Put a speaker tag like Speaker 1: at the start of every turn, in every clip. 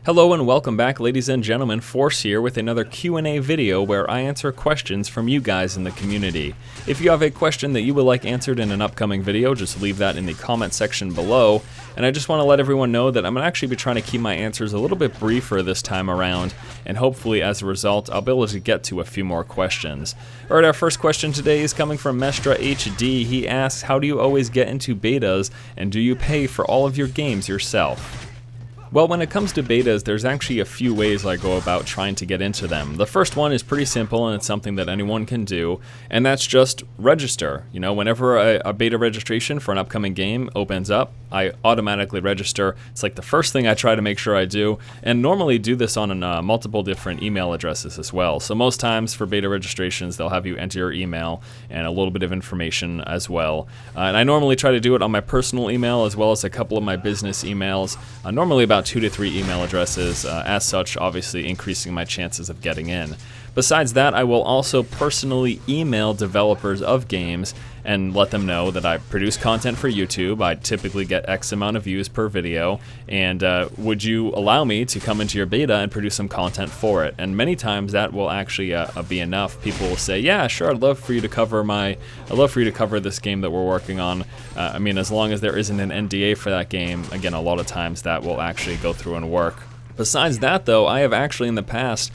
Speaker 1: Hello and welcome back, ladies and gentlemen. Force here with another Q&A video where I answer questions from you guys in the community. If you have a question that you would like answered in an upcoming video, just leave that in the comment section below. And I just want to let everyone know that I'm going to actually be trying to keep my answers a little bit briefer this time around, and hopefully as a result I'll be able to get to a few more questions. Alright, our first question today is coming from Mestra HD. He asks, how do you always get into betas, and do you pay for all of your games yourself? Well, when it comes to betas, there's actually a few ways I go about trying to get into them. The first one is pretty simple, and it's something that anyone can do, and that's just register. You know, whenever a beta registration for an upcoming game opens up, I automatically register. It's like the first thing I try to make sure I do, and normally do this on multiple different email addresses as well. So most times for beta registrations, they'll have you enter your email and a little bit of information as well. And I normally try to do it on my personal email as well as a couple of my business emails, normally about 2 to 3 email addresses, as such obviously increasing my chances of getting in. Besides that, I will also personally email developers of games and let them know that I produce content for YouTube. I typically get X amount of views per video, and would you allow me to come into your beta and produce some content for it? And many times that will actually be enough. People will say, yeah, sure, I'd love for you to cover this game that we're working on. I mean, as long as there isn't an NDA for that game, again, a lot of times that will actually go through and work. Besides that, though, I have actually in the past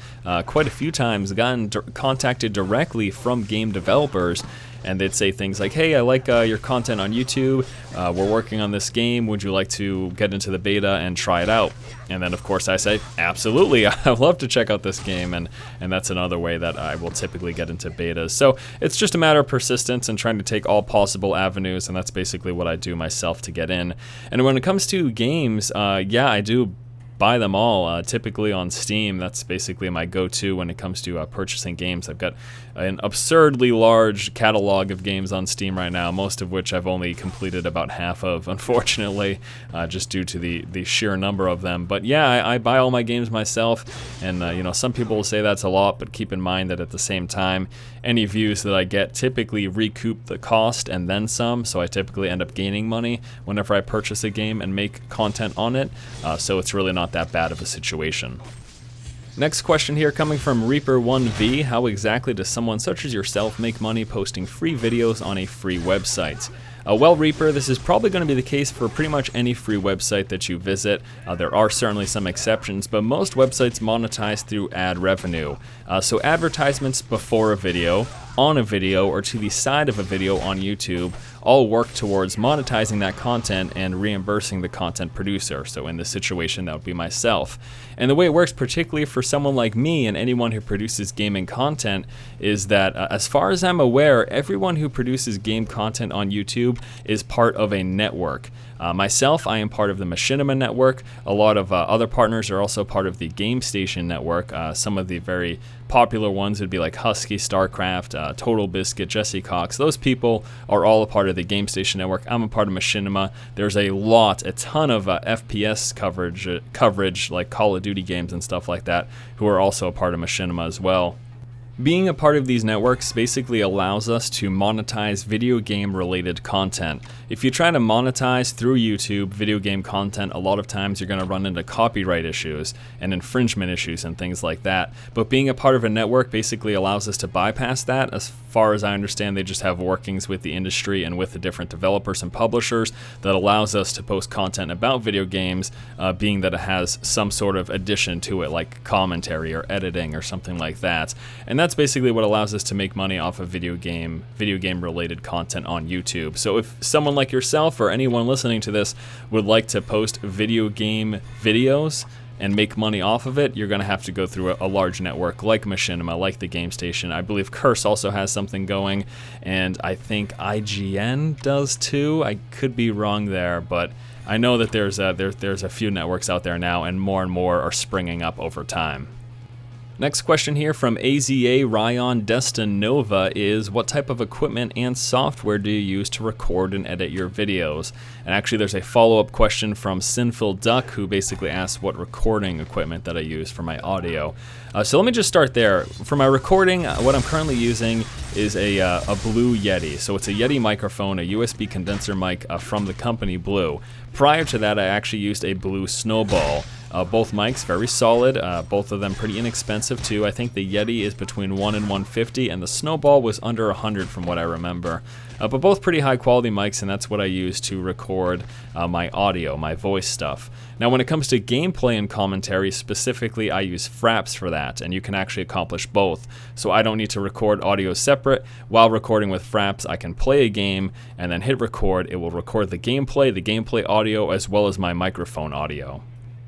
Speaker 1: quite a few times gotten contacted directly from game developers, and they'd say things like, hey, I like your content on YouTube, we're working on this game, would you like to get into the beta and try it out? And then of course I say, absolutely, I'd love to check out this game, and that's another way that I will typically get into betas. So it's just a matter of persistence and trying to take all possible avenues, and that's basically what I do myself to get in. And when it comes to games, yeah, I do buy them all, typically on Steam. That's basically my go-to when it comes to purchasing games. I've got an absurdly large catalog of games on Steam right now, most of which I've only completed about half of, unfortunately, just due to the sheer number of them. But yeah, I buy all my games myself, and you know, some people will say that's a lot, but keep in mind that at the same time, any views that I get typically recoup the cost and then some, so I typically end up gaining money whenever I purchase a game and make content on it, so it's really not that bad of a situation. Next question here coming from Reaper1V. How exactly does someone such as yourself make money posting free videos on a free website? Well, Reaper, this is probably going to be the case for pretty much any free website that you visit. There are certainly some exceptions, but most websites monetize through ad revenue. So advertisements before a video, on a video, or to the side of a video on YouTube all work towards monetizing that content and reimbursing the content producer. So in this situation, that would be myself. And the way it works, particularly for someone like me and anyone who produces gaming content, is that as far as I'm aware, everyone who produces game content on YouTube is part of a network. Myself, I am part of the Machinima network. A lot of other partners are also part of the Game Station network. Some of the very popular ones would be like Husky, StarCraft, Total Biscuit, Jesse Cox. Those people are all a part of the Game Station network. I'm a part of Machinima. There's a ton of FPS coverage like Call of Duty games and stuff like that, who are also a part of Machinima as well. Being a part of these networks basically allows us to monetize video game related content. If you try to monetize through YouTube video game content, a lot of times you're going to run into copyright issues and infringement issues and things like that. But being a part of a network basically allows us to bypass that. As far as I understand, they just have workings with the industry and with the different developers and publishers that allows us to post content about video games, being that it has some sort of addition to it, like commentary or editing or something like that. And that's basically what allows us to make money off of video game related content on YouTube. So if someone like yourself or anyone listening to this would like to post video game videos and make money off of it, you're going to have to go through a large network like Machinima, like the Game Station. I believe Curse also has something going, and I think IGN does too. I could be wrong there, but I know that there's a few networks out there now, and more are springing up over time. Next question here from AZA Ryan Destin Nova is, what type of equipment and software do you use to record and edit your videos? And actually there's a follow-up question from Sinful Duck, who basically asks what recording equipment that I use for my audio. So let me just start there. For my recording, what I'm currently using is a Blue Yeti. So it's a Yeti microphone, a USB condenser mic from the company Blue. Prior to that, I actually used a Blue Snowball. Both mics very solid, both of them pretty inexpensive too. I think the Yeti is between 1 and 150, and the Snowball was under 100 from what I remember. But both pretty high quality mics, and that's what I use to record my audio, my voice stuff. Now when it comes to gameplay and commentary specifically, I use Fraps for that, and you can actually accomplish both. So I don't need to record audio separate. While recording with Fraps, I can play a game and then hit record. It will record the gameplay audio, as well as my microphone audio.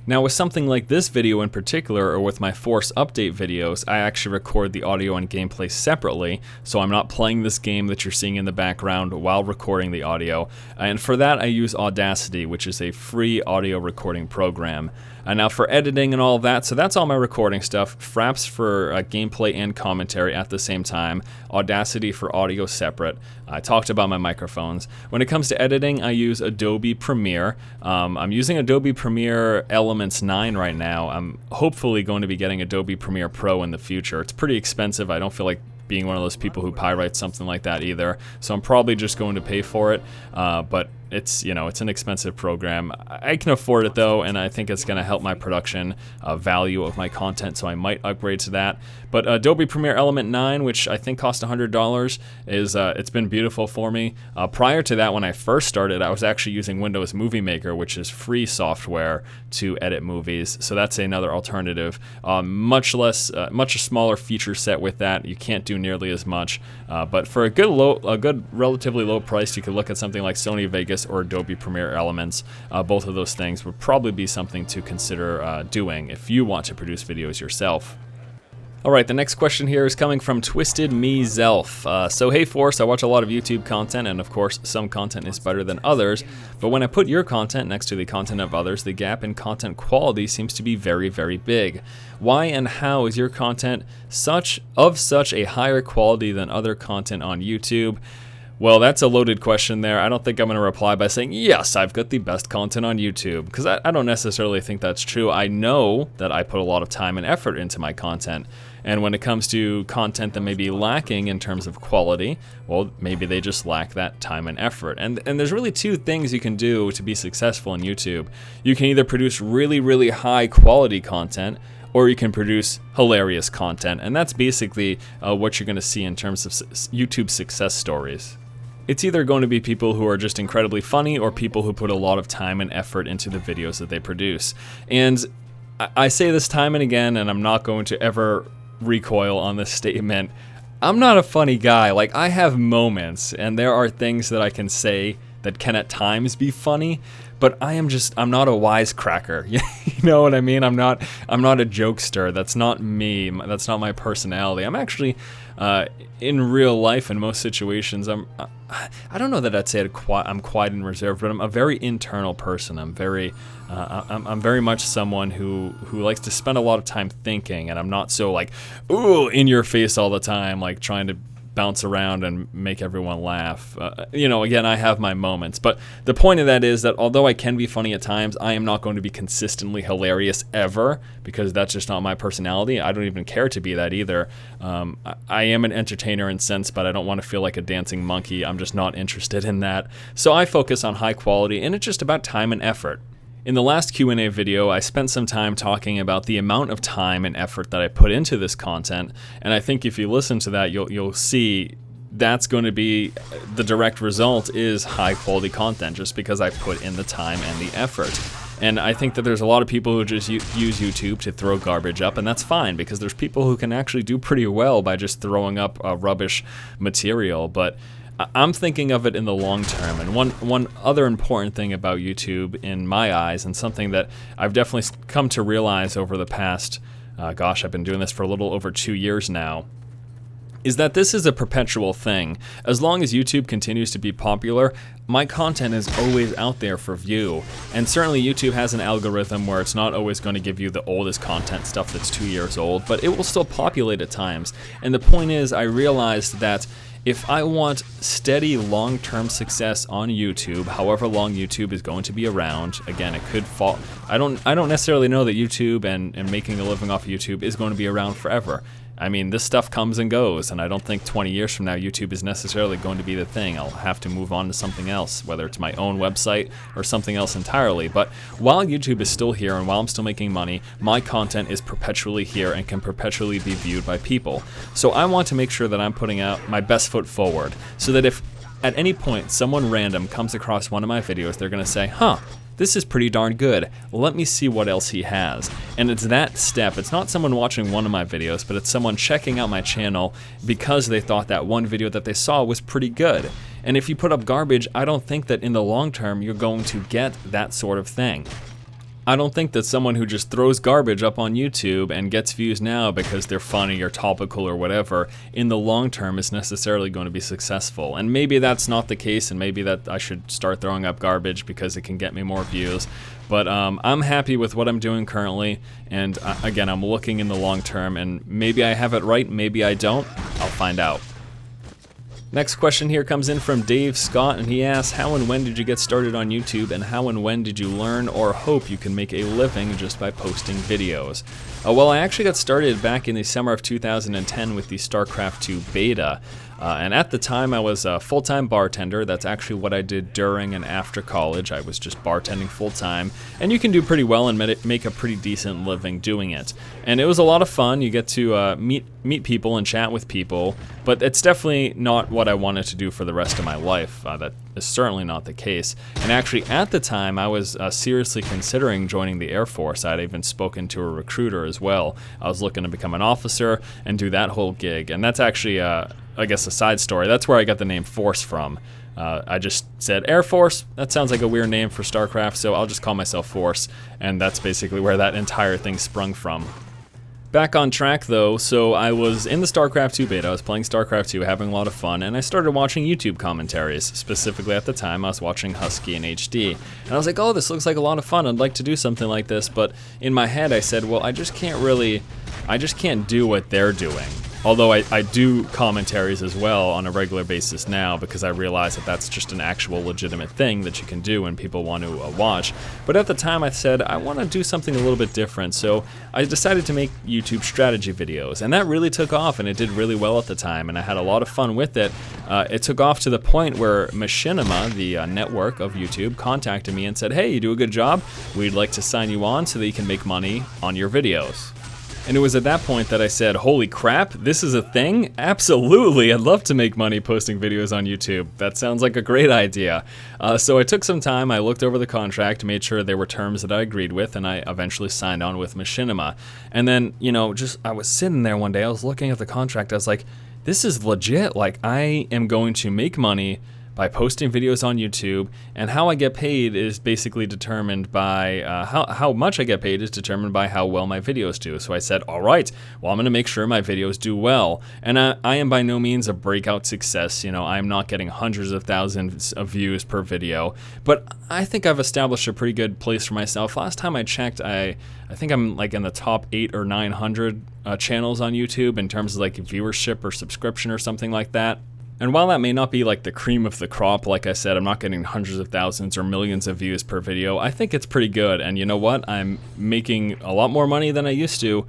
Speaker 1: Now with something like this video in particular, or with my Force update videos, I actually record the audio and gameplay separately, so I'm not playing this game that you're seeing in the background while recording the audio. And for that I use Audacity, which is a free audio recording program. Now for editing and all of that, so that's all my recording stuff. Fraps for gameplay and commentary at the same time. Audacity for audio separate. I talked about my microphones. When it comes to editing, I use Adobe Premiere. I'm using Adobe Premiere Elements 9 right now. I'm hopefully going to be getting Adobe Premiere Pro in the future. It's pretty expensive. I don't feel like being one of those people who pirates something like that either. So I'm probably just going to pay for it. But it's, you know, it's an expensive program. I can afford it though, and I think it's going to help my production value of my content, so I might upgrade to that. But Adobe Premiere Element 9, which I think cost $100, is it's been beautiful for me. Prior to that, when I first started, I was actually using Windows Movie Maker, which is free software to edit movies. So that's another alternative. Much smaller feature set with that. You can't do nearly as much. But for a good relatively low price, you could look at something like Sony Vegas or Adobe Premiere Elements. Both of those things would probably be something to consider doing if you want to produce videos yourself. Alright, the next question here is coming from Twisted Me Zelf. So hey Force, I watch a lot of YouTube content, and of course some content is better than others, but when I put your content next to the content of others, the gap in content quality seems to be very, very big. Why and how is your content such a higher quality than other content on YouTube? Well, that's a loaded question there. I don't think I'm going to reply by saying, yes, I've got the best content on YouTube, because I don't necessarily think that's true. I know that I put a lot of time and effort into my content, and when it comes to content that may be lacking in terms of quality, well, maybe they just lack that time and effort. And there's really two things you can do to be successful in YouTube. You can either produce really, really high quality content, or you can produce hilarious content, and that's basically what you're going to see in terms of YouTube success stories. It's either going to be people who are just incredibly funny, or people who put a lot of time and effort into the videos that they produce. And I say this time and again, and I'm not going to ever recoil on this statement. I'm not a funny guy. Like, I have moments, and there are things that I can say that can at times be funny, but I'm not a wisecracker. You know what I mean? I'm not a jokester. That's not me. That's not my personality. I'm actually, in real life, in most situations, I don't know that I'd say I'm quiet and reserved, but I'm a very internal person. I'm very much someone who likes to spend a lot of time thinking, and I'm not so like, ooh, in your face all the time, like trying to bounce around and make everyone laugh. You know, again, I have my moments, but the point of that is that although I can be funny at times, I am not going to be consistently hilarious ever, because that's just not my personality. I don't even care to be that either. I am an entertainer in sense, but I don't want to feel like a dancing monkey. I'm just not interested in that. So I focus on high quality, and it's just about time and effort. In the last Q&A video, I spent some time talking about the amount of time and effort that I put into this content, and I think if you listen to that, you'll see that's going to be the direct result is high quality content, just because I put in the time and the effort. And I think that there's a lot of people who just use YouTube to throw garbage up, and that's fine, because there's people who can actually do pretty well by just throwing up rubbish material, but I'm thinking of it in the long term. And one other important thing about YouTube in my eyes, and something that I've definitely come to realize over the past, I've been doing this for a little over 2 years now, is that this is a perpetual thing. As long as YouTube continues to be popular, my content is always out there for view. And certainly YouTube has an algorithm where it's not always going to give you the oldest content stuff that's 2 years old, but it will still populate at times. And the point is, I realized that if I want steady long-term success on YouTube, however long YouTube is going to be around, again, it could fall. I don't necessarily know that YouTube and making a living off of YouTube is going to be around forever. I mean, this stuff comes and goes, and I don't think 20 years from now YouTube is necessarily going to be the thing. I'll have to move on to something else, whether it's my own website or something else entirely. But while YouTube is still here and while I'm still making money, my content is perpetually here and can perpetually be viewed by people. So I want to make sure that I'm putting out my best foot forward, so that if at any point someone random comes across one of my videos, they're going to say, huh, this is pretty darn good. Let me see what else he has. And it's that step. It's not someone watching one of my videos, but it's someone checking out my channel because they thought that one video that they saw was pretty good. And if you put up garbage, I don't think that in the long term you're going to get that sort of thing. I don't think that someone who just throws garbage up on YouTube and gets views now because they're funny or topical or whatever, in the long term is necessarily going to be successful. And maybe that's not the case, and maybe that I should start throwing up garbage because it can get me more views. But I'm happy with what I'm doing currently, and again, I'm looking in the long term, and maybe I have it right, maybe I don't. I'll find out. Next question here comes in from Dave Scott, and he asks, how and when did you get started on YouTube, and how and when did you learn or hope you can make a living just by posting videos? Well, I actually got started back in the summer of 2010 with the StarCraft 2 beta. And at the time I was a full-time bartender. That's actually what I did during and after college. I was just bartending full-time, and you can do pretty well and make a pretty decent living doing it. And it was a lot of fun. You get to meet people and chat with people, but it's definitely not what I wanted to do for the rest of my life. That is certainly not the case. And actually at the time I was seriously considering joining the Air Force. I'd even spoken to a recruiter as well. I was looking to become an officer and do that whole gig, and that's actually I guess a side story. That's where I got the name Force from. I just said Air Force, that sounds like a weird name for StarCraft, so I'll just call myself Force, and that's basically where that entire thing sprung from. Back on track though, so I was in the StarCraft 2 beta, I was playing StarCraft 2, having a lot of fun, and I started watching YouTube commentaries. Specifically at the time, I was watching Husky in HD. And I was like, oh, this looks like a lot of fun, I'd like to do something like this, but in my head I said, well, I just can't do what they're doing. Although I do commentaries as well on a regular basis now, because I realize that that's just an actual legitimate thing that you can do and people want to watch. But at the time I said, I want to do something a little bit different, so I decided to make YouTube strategy videos. And that really took off, and it did really well at the time, and I had a lot of fun with it. It took off to the point where Machinima, the network of YouTube, contacted me and said, hey, you do a good job, we'd like to sign you on so that you can make money on your videos. And it was at that point that I said, holy crap, this is a thing? Absolutely, I'd love to make money posting videos on YouTube. That sounds like a great idea. So I took some time, I looked over the contract, made sure there were terms that I agreed with, and I eventually signed on with Machinima. And then, you know, I was sitting there one day, I was looking at the contract, I was like, this is legit, like I am going to make money by posting videos on YouTube, and how I get paid is basically determined by, how much I get paid is determined by how well my videos do. So I said, all right, well, I'm gonna make sure my videos do well. And I am by no means a breakout success, you know, I'm not getting hundreds of thousands of views per video, but I think I've established a pretty good place for myself. Last time I checked, I think I'm like in the top 800 or 900 channels on YouTube in terms of like viewership or subscription or something like that. And while that may not be like the cream of the crop, like I said, I'm not getting hundreds of thousands or millions of views per video, I think it's pretty good. And you know what? I'm making a lot more money than I used to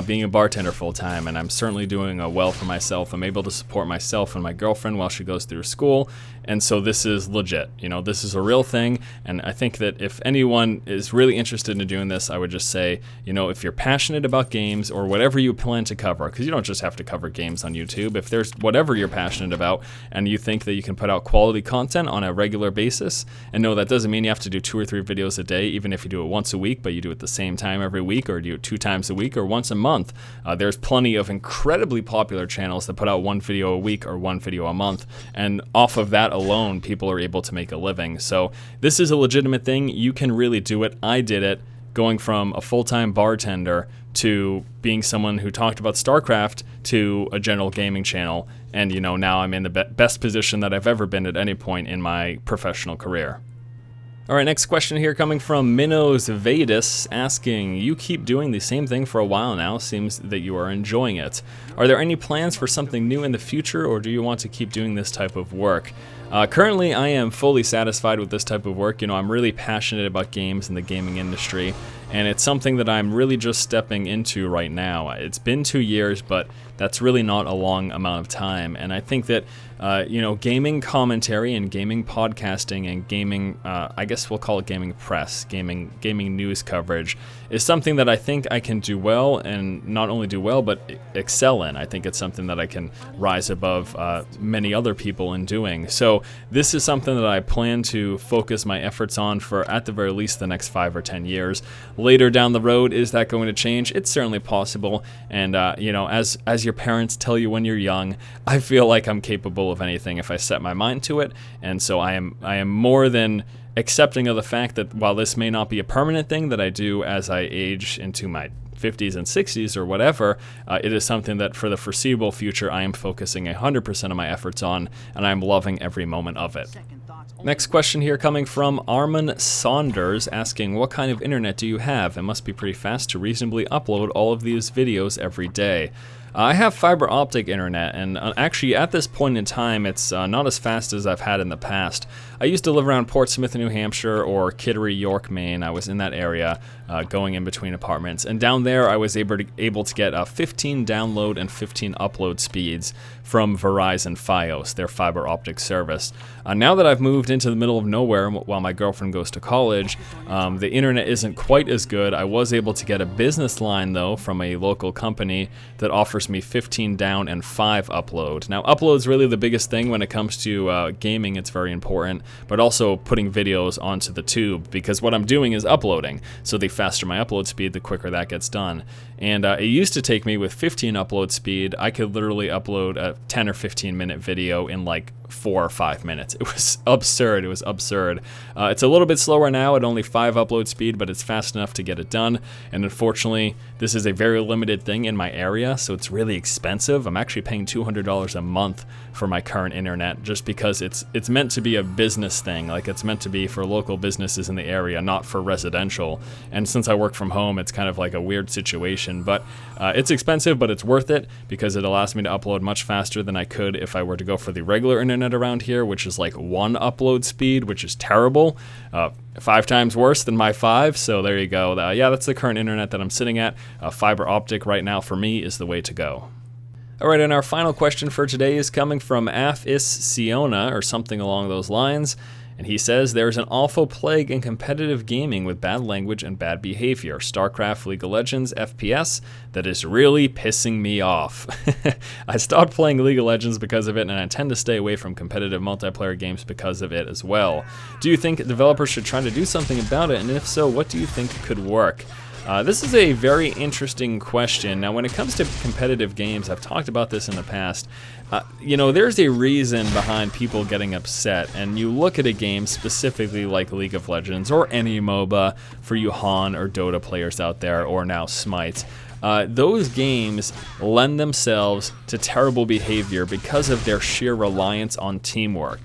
Speaker 1: being a bartender full time, and I'm certainly doing well for myself. I'm able to support myself and my girlfriend while she goes through school, and so this is legit. You know, this is a real thing, and I think that if anyone is really interested in doing this, I would just say, you know, if you're passionate about games or whatever you plan to cover, because you don't just have to cover games on YouTube, if there's whatever you're passionate about, and you think that you can put out quality content on a regular basis, and no, that doesn't mean you have to do 2 or 3 videos a day, even if you do it once a week, but you do it the same time every week, or do it 2 times a week, or once a month. There's plenty of incredibly popular channels that put out 1 video a week or 1 video a month, and off of that alone, people are able to make a living. So this is a legitimate thing. You can really do it. I did it, going from a full-time bartender to being someone who talked about StarCraft to a general gaming channel, and you know, now I'm in the best position that I've ever been at any point in my professional career. All right, next question here coming from Minos Vedis, asking, you keep doing the same thing for a while now, seems that you are enjoying it. Are there any plans for something new in the future, or do you want to keep doing this type of work? Currently, I am fully satisfied with this type of work. I'm really passionate about games and the gaming industry, and it's something that I'm really just stepping into right now. It's been 2 years, but that's really not a long amount of time, and I think that gaming commentary and gaming podcasting and gaming, I guess we'll call it gaming press, gaming news coverage, is something that I think I can do well, and not only do well, but excel in. I think it's something that I can rise above many other people in doing. So this is something that I plan to focus my efforts on for, at the very least, the next 5 or 10 years. Later down the road, is that going to change? It's certainly possible, and as your parents tell you when you're young, I feel like I'm capable of anything if I set my mind to it, and so I am more than accepting of the fact that while this may not be a permanent thing that I do as I age into my 50s and 60s or whatever, it is something that for the foreseeable future I am focusing 100% of my efforts on, and I'm loving every moment of it. Next question here coming from Armin Saunders, asking, what kind of internet do you have? It must be pretty fast to reasonably upload all of these videos every day. I have fiber optic internet, and actually at this point in time it's not as fast as I've had in the past. I used to live around Portsmouth, New Hampshire, or Kittery, York, Maine. I was in that area going in between apartments, and down there I was able to get 15 download and 15 upload speeds from Verizon Fios, their fiber optic service. Now that I've moved into the middle of nowhere while my girlfriend goes to college, the internet isn't quite as good. I was able to get a business line though from a local company that offers me 15 down and 5 upload. Now upload's really the biggest thing when it comes to gaming. It's very important, but also putting videos onto the tube, because what I'm doing is uploading. So the faster my upload speed, the quicker that gets done. And it used to take me, with 15 upload speed, I could literally upload a 10 or 15 minute video in like 4 or 5 minutes. It was absurd. It was absurd. It's a little bit slower now at only 5 upload speed, but it's fast enough to get it done. And unfortunately, this is a very limited thing in my area, so it's really expensive. I'm actually paying $200 a month for my current internet, just because it's meant to be a business thing. Like, it's meant to be for local businesses in the area, not for residential. And since I work from home, it's kind of like a weird situation. But it's expensive, but it's worth it, because it allows me to upload much faster than I could if I were to go for the regular internet around here, which is like 1 upload speed, which is terrible. 5 times worse than my 5, so there you go. Yeah, that's the current internet that I'm sitting at. Fiber optic right now for me is the way to go. Alright, and our final question for today is coming from Siona, or something along those lines. And he says, there's an awful plague in competitive gaming with bad language and bad behavior. StarCraft, League of Legends, FPS, that is really pissing me off. I stopped playing League of Legends because of it, and I tend to stay away from competitive multiplayer games because of it as well. Do you think developers should try to do something about it? And if so, what do you think could work? This is a very interesting question. Now, when it comes to competitive games, I've talked about this in the past. There's a reason behind people getting upset, and you look at a game specifically like League of Legends or any MOBA for you Han or Dota players out there, or now Smite. Those games lend themselves to terrible behavior because of their sheer reliance on teamwork.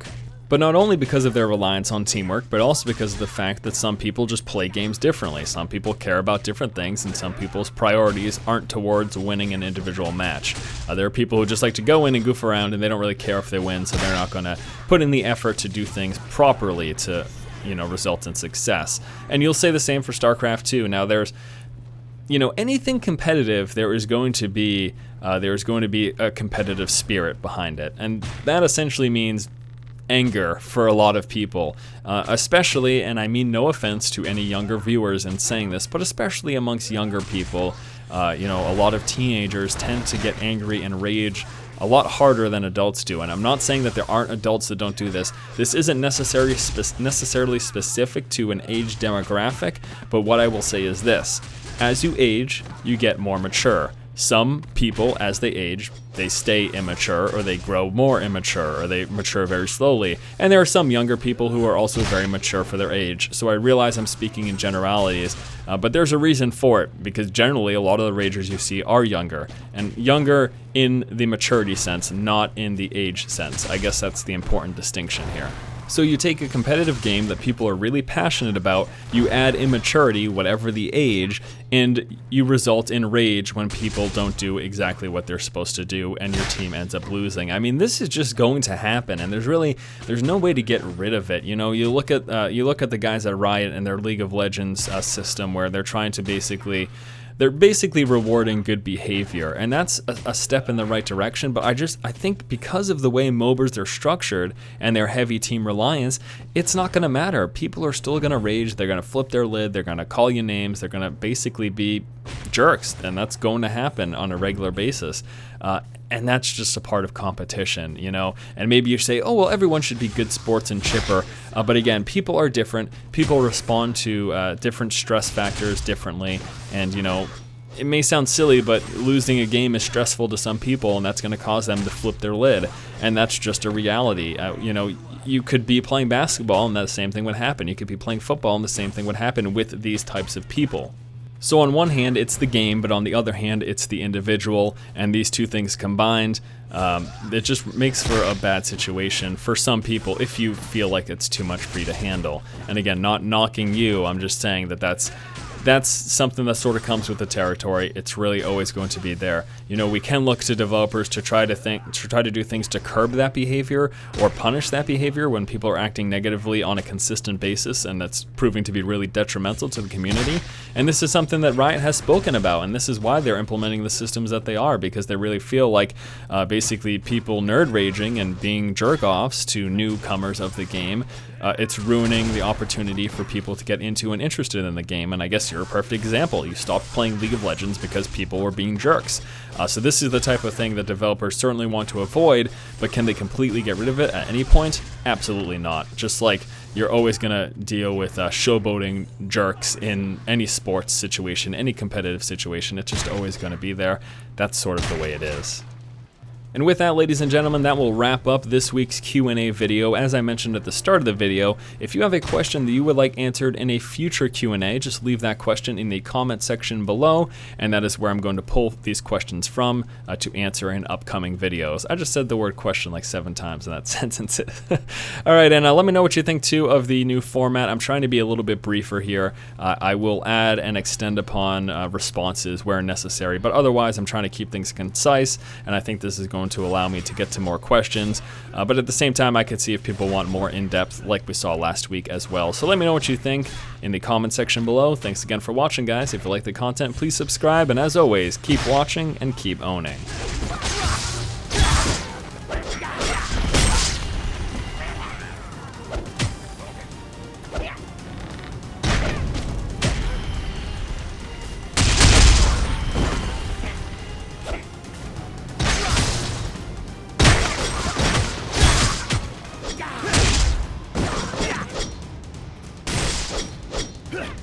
Speaker 1: But not only because of their reliance on teamwork, but also because of the fact that some people just play games differently. Some people care about different things, and some people's priorities aren't towards winning an individual match. There are people who just like to go in and goof around, and they don't really care if they win, so they're not going to put in the effort to do things properly to, result in success. And you'll say the same for StarCraft 2. Now, there's anything competitive, there is going to be a competitive spirit behind it, and that essentially means anger for a lot of people, especially, and I mean no offense to any younger viewers in saying this, but especially amongst younger people. A lot of teenagers tend to get angry and rage a lot harder than adults do, and I'm not saying that there aren't adults that don't do this. This isn't necessarily specific to an age demographic, but what I will say is this: as you age, you get more mature. Some people, as they age, they stay immature, or they grow more immature, or they mature very slowly. And there are some younger people who are also very mature for their age. So I realize I'm speaking in generalities, but there's a reason for it, because generally a lot of the ragers you see are younger, and younger in the maturity sense, not in the age sense. I guess that's the important distinction here. So you take a competitive game that people are really passionate about, you add immaturity, whatever the age, and you result in rage when people don't do exactly what they're supposed to do and your team ends up losing. I mean, this is just going to happen, and there's no way to get rid of it. You know, you look at the guys at Riot and their League of Legends system where they're trying to basically rewarding good behavior, and that's a step in the right direction. But I think because of the way MOBAs are structured and their heavy team reliance, it's not going to matter. People are still going to rage, they're going to flip their lid, they're going to call you names, they're going to basically be jerks, and that's going to happen on a regular basis. And that's just a part of competition, you know. And maybe you say, oh, well, everyone should be good sports and chipper. But again, people are different. People respond to different stress factors differently. And, you know, it may sound silly, but losing a game is stressful to some people, and that's going to cause them to flip their lid. And that's just a reality. You know, you could be playing basketball, and the same thing would happen. You could be playing football, and the same thing would happen with these types of people. So on one hand, it's the game, but on the other hand, it's the individual, and these two things combined, it just makes for a bad situation for some people if you feel like it's too much for you to handle. And again, not knocking you, I'm just saying that that's something that sort of comes with the territory. It's really always going to be there. You know, we can look to developers to try to do things to curb that behavior or punish that behavior when people are acting negatively on a consistent basis, and that's proving to be really detrimental to the community. And this is something that Riot has spoken about, and this is why they're implementing the systems that they are, because they really feel like basically people nerd raging and being jerk-offs to newcomers of the game, it's ruining the opportunity for people to get into and interested in the game. And I guess you're a perfect example. You stopped playing League of Legends because people were being jerks. So this is the type of thing that developers certainly want to avoid, but can they completely get rid of it at any point? Absolutely not. Just like you're always going to deal with showboating jerks in any sports situation, any competitive situation. It's just always going to be there. That's sort of the way it is. And with that, ladies and gentlemen, that will wrap up this week's Q&A video. As I mentioned at the start of the video, if you have a question that you would like answered in a future Q&A, just leave that question in the comment section below, and that is where I'm going to pull these questions from to answer in upcoming videos. I just said the word question like 7 times in that sentence. All right, and let me know what you think too of the new format. I'm trying to be a little bit briefer here. I will add and extend upon responses where necessary, but otherwise I'm trying to keep things concise, and I think this is going to allow me to get to more questions, but at the same time I could see if people want more in-depth like we saw last week as well. So let me know what you think in the comment section below. Thanks again for watching, guys. If you like the content, please subscribe, and as always, keep watching and keep owning.
Speaker 2: Huh.